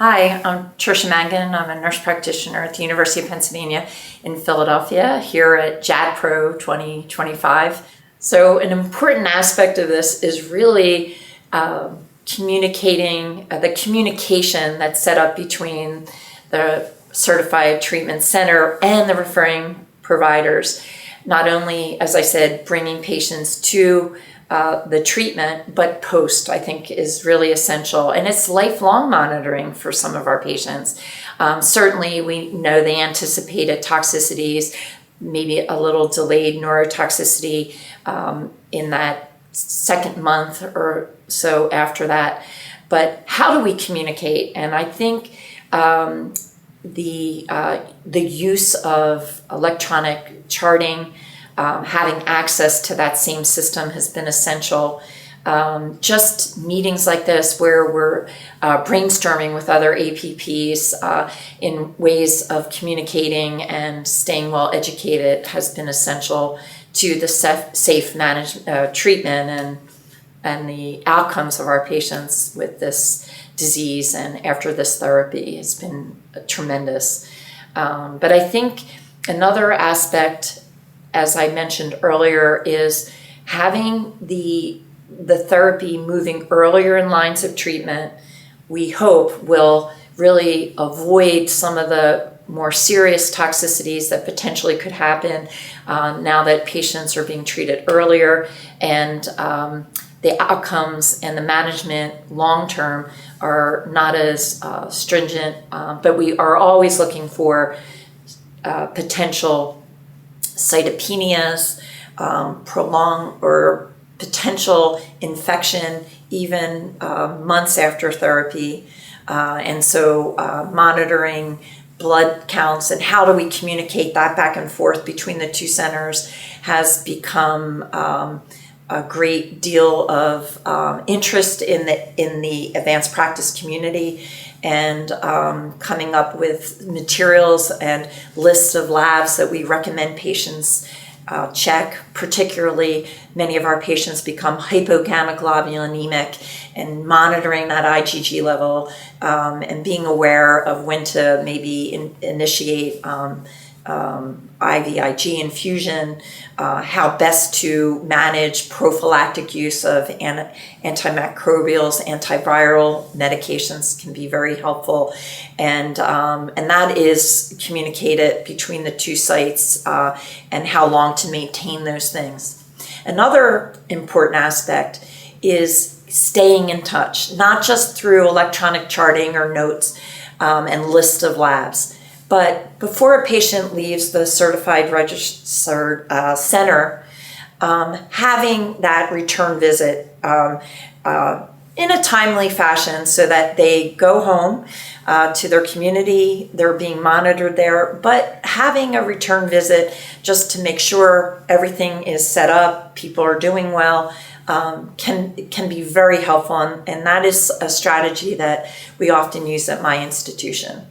Hi, I'm Patricia Mangan. I'm a nurse practitioner at the University of Pennsylvania in Philadelphia here at JADPRO 2025. So an important aspect of this is really communicating, the communication that's set up between the certified treatment center and the referring providers. Not only, as I said, bringing patients to the treatment, but post, I think, is really essential. And it's lifelong monitoring for some of our patients. Certainly, we know the anticipated toxicities, maybe a little delayed neurotoxicity in that second month or so after that. But how do we communicate? And I think the use of electronic charting, having access to that same system has been essential. Just meetings like this where we're brainstorming with other APPs in ways of communicating and staying well educated has been essential to the safe treatment and the outcomes of our patients with this disease and after this therapy has been tremendous. But I think another aspect, as I mentioned earlier, is having the therapy moving earlier in lines of treatment, we hope will really avoid some of the more serious toxicities that potentially could happen now that patients are being treated earlier, and the outcomes and the management long-term are not as stringent, but we are always looking for potential cytopenias, prolonged or potential infection even months after therapy. And so monitoring blood counts and how do we communicate that back and forth between the two centers has become a great deal of interest in the advanced practice community, and coming up with materials and lists of labs that we recommend patients check. Particularly, many of our patients become hypogammaglobulinemic, and monitoring that IgG level and being aware of when to maybe initiate IVIG infusion, how best to manage prophylactic use of antimicrobials, antiviral medications can be very helpful, and that is communicated between the two sites and how long to maintain those things. Another important aspect is staying in touch, not just through electronic charting or notes and lists of labs, but before a patient leaves the certified registered center, having that return visit in a timely fashion so that they go home to their community, they're being monitored there, but having a return visit just to make sure everything is set up, people are doing well, can be very helpful, and that is a strategy that we often use at my institution.